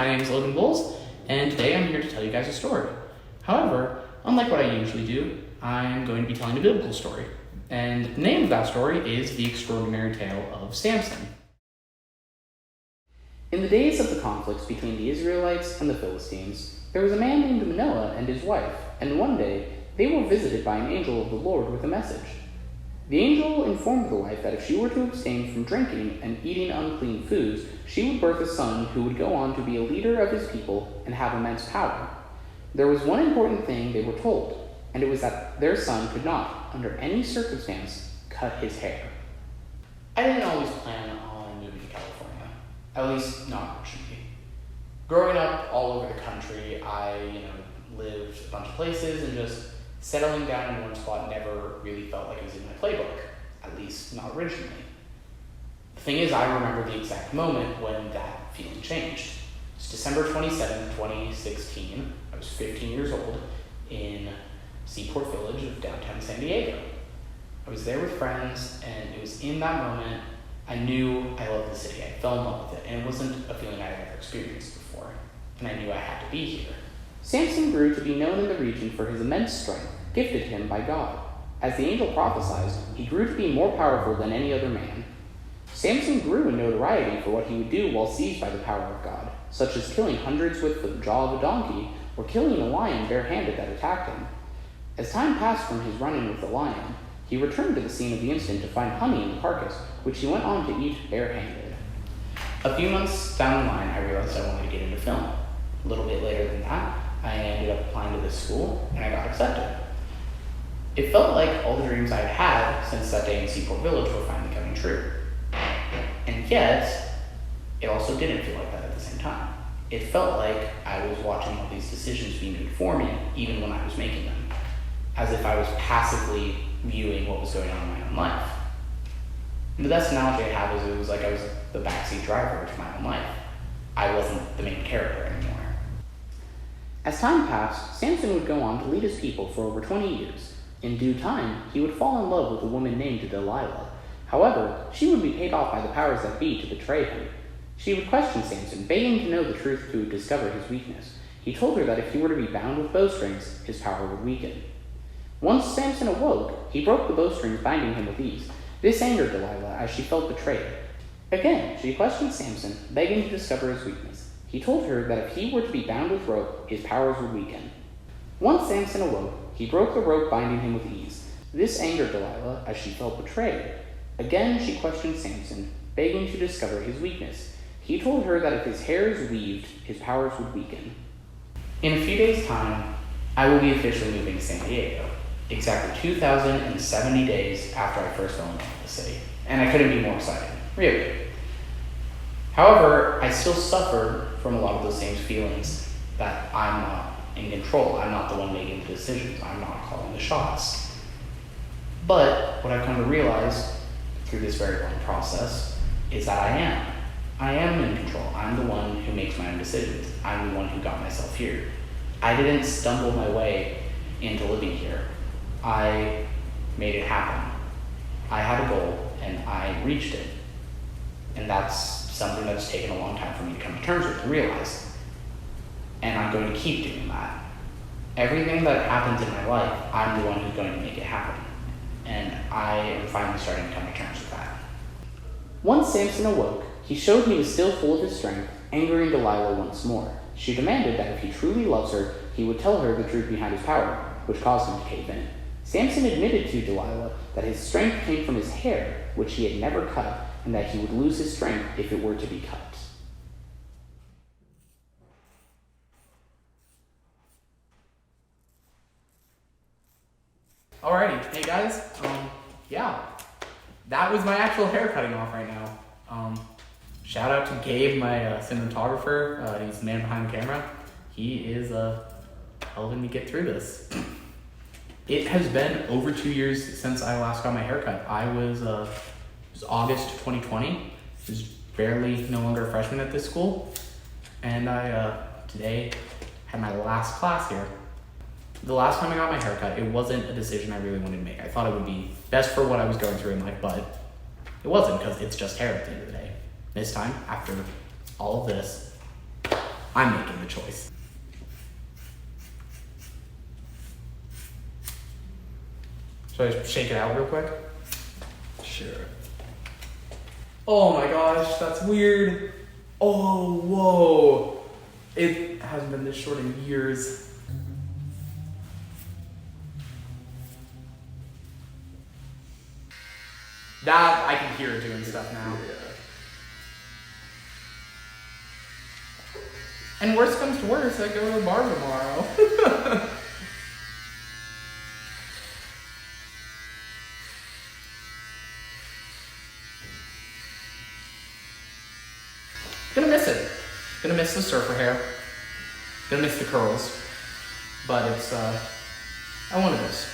my name is Logan Bowles, and today I'm here to tell you guys a story. However, unlike what I usually do, I'm going to be telling a biblical story. And the name of that story is The Extraordinary Tale of Samson. In the days of the conflicts between the Israelites and the Philistines, there was a man named Manoah and his wife, and one day they were visited by an angel of the Lord with a message. The angel informed the wife that if she were to abstain from drinking and eating unclean foods, she would birth a son who would go on to be a leader of his people and have immense power. There was one important thing they were told, and it was that their son could not, under any circumstance, cut his hair. I didn't always plan on moving to California, at least not originally. Growing up all over the country, I lived a bunch of places, and just settling down in one spot never really felt like it was in my playbook, at least not originally. The thing is, I remember the exact moment when that feeling changed. It's December 27, 2016. I was 15 years old in Seaport Village of downtown San Diego. I was there with friends, and it was in that moment I knew I loved the city. I fell in love with it, and it wasn't a feeling I had ever experienced before, and I knew I had to be here. Samson grew to be known in the region for his immense strength, gifted him by God. As the angel prophesied, he grew to be more powerful than any other man. Samson grew in notoriety for what he would do while seized by the power of God, such as killing hundreds with the jaw of a donkey, or killing a lion barehanded that attacked him. As time passed from his run-in with the lion, he returned to the scene of the incident to find honey in the carcass, which he went on to eat barehanded. A few months down the line, I realized I wanted to get into film. A little bit later than that, I ended up applying to this school, and I got accepted. It felt like all the dreams I had had since that day in Seaport Village were finally coming true. And yet, it also didn't feel like that at the same time. It felt like I was watching all these decisions be made for me, even when I was making them, as if I was passively viewing what was going on in my own life. And the best analogy I have is it was like I was the backseat driver to my own life. I wasn't the main character anymore. As time passed, Samson would go on to lead his people for over 20 years. In due time, he would fall in love with a woman named Delilah. However, she would be paid off by the powers that be to betray him. She would question Samson, begging to know the truth to discover his weakness. He told her that if he were to be bound with bowstrings, his power would weaken. Once Samson awoke, he broke the bowstrings binding him with ease. This angered Delilah as she felt betrayed. Again, she questioned Samson, begging to discover his weakness. He told her that if he were to be bound with rope, his powers would weaken. Once Samson awoke, he broke the rope binding him with ease. This angered Delilah as she felt betrayed. Again, she questioned Samson, begging to discover his weakness. He told her that if his hair is weaved, his powers would weaken. In a few days' time, I will be officially moving to San Diego, exactly 2,070 days after I first fell in love with the city. And I couldn't be more excited, really. However, I still suffer from a lot of those same feelings that I'm not in control. I'm not the one making the decisions. I'm not calling the shots. But what I've come to realize through this very long process is that I am. I am in control. I'm the one who makes my own decisions. I'm the one who got myself here. I didn't stumble my way into living here. I made it happen. I had a goal, and I reached it. And that's something that's taken a long time for me to come to terms with and realize. And I'm going to keep doing that. Everything that happens in my life, I'm the one who's going to make it happen. And I am finally starting to come to terms with that. Once Samson awoke, he showed he was still full of his strength, angering Delilah once more. She demanded that if he truly loves her, he would tell her the truth behind his power, which caused him to cave in. Samson admitted to Delilah that his strength came from his hair, which he had never cut, and that he would lose his strength if it were to be cut. Alrighty, hey guys, that was my actual hair cutting off right now. Shout out to Gabe, my cinematographer. He's the man behind the camera. He is helping me get through this. It has been over 2 years since I last got my haircut. It was August 2020. I was barely no longer a freshman at this school. And I today had my last class here. The last time I got my haircut, it wasn't a decision I really wanted to make. I thought it would be best for what I was going through in life, but it wasn't, because it's just hair at the end of the day. This time, after all of this, I'm making the choice. Should I shake it out real quick? Sure. Oh my gosh, that's weird. Oh, whoa. It hasn't been this short in years. That, I can hear it doing stuff now. Yeah. And worst comes to worst, I go to the bar tomorrow. Gonna miss it. Gonna miss the surfer hair. Gonna miss the curls. But it's, I wanted this.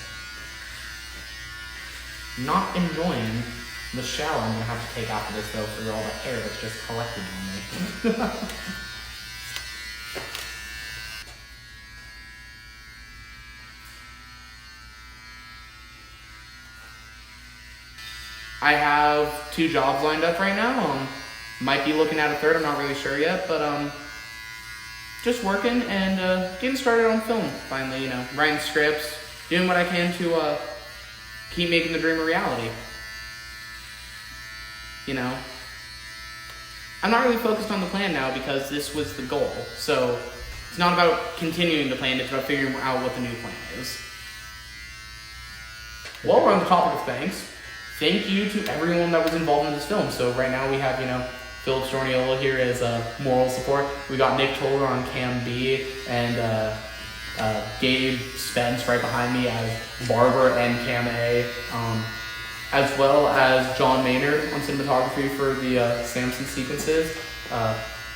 Not enjoying the shower I'm gonna have to take after this though for all the hair that's just collected on me. I have 2 jobs lined up right now. Might be looking at a third, I'm not really sure yet, but just working and getting started on film finally, writing scripts, doing what I can to keep making the dream a reality. I'm not really focused on the plan now because this was the goal. So it's not about continuing the plan, it's about figuring out what the new plan is. While we're on the topic of thanks, thank you to everyone that was involved in this film. So right now we have, Philip Storniola here as moral support. We got Nick Toller on Cam B and Gabe Spence right behind me as Barber and Cam A, as well as John Maynard on cinematography for the Samson sequences.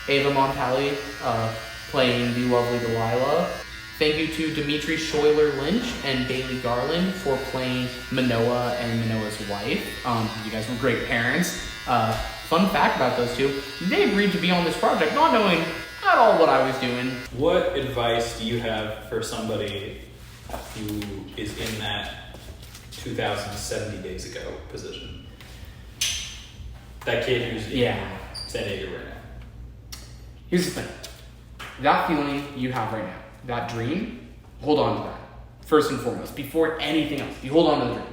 Ava Montali playing the lovely Delilah. Thank you to Dimitri Schuyler Lynch and Bailey Garland for playing Manoah and Manoah's wife. You guys were great parents. Fun fact about those two, they agreed to be on this project not knowing at all what I was doing. What advice do you have for somebody who is in that 2,070 days ago position? That kid who's in San Diego right now. Here's the thing. That feeling you have right now, that dream, hold on to that. First and foremost, before anything else, you hold on to the dream.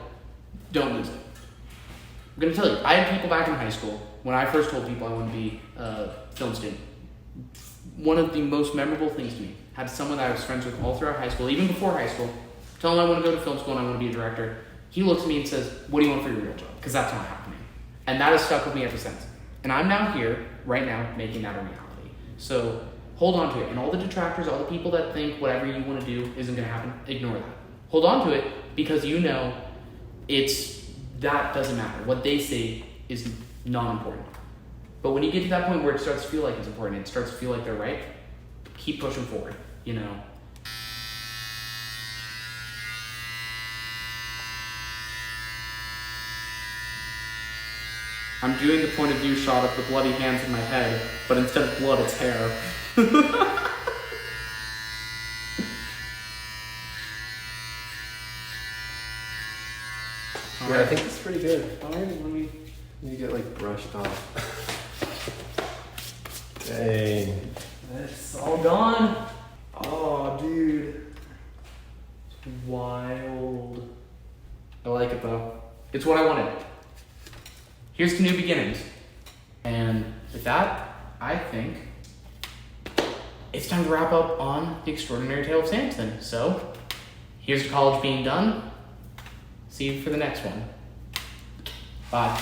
Don't lose it. I'm going to tell you, I had people back in high school, when I first told people I wanted to be a film student, one of the most memorable things to me, had someone that I was friends with all throughout high school, even before high school, tell him I want to go to film school and I want to be a director. He looks at me and says, what do you want for your real job? Because that's not happening. And that has stuck with me ever since. And I'm now here, right now, making that a reality. So hold on to it. And all the detractors, all the people that think whatever you want to do isn't going to happen, ignore that. Hold on to it because that doesn't matter. What they say is not important. But when you get to that point where it starts to feel like it's important, it starts to feel like they're right, keep pushing forward, I'm doing the point of view shot of the bloody hands in my head, but instead of blood, it's hair. Yeah, I think it's pretty good. All right, let me... You get brushed off. Dang. It's all gone. Oh, dude. It's wild. I like it though. It's what I wanted. Here's to new beginnings. And with that, I think it's time to wrap up on The Extraordinary Tale of Samson. So, here's to college being done. See you for the next one. Bye.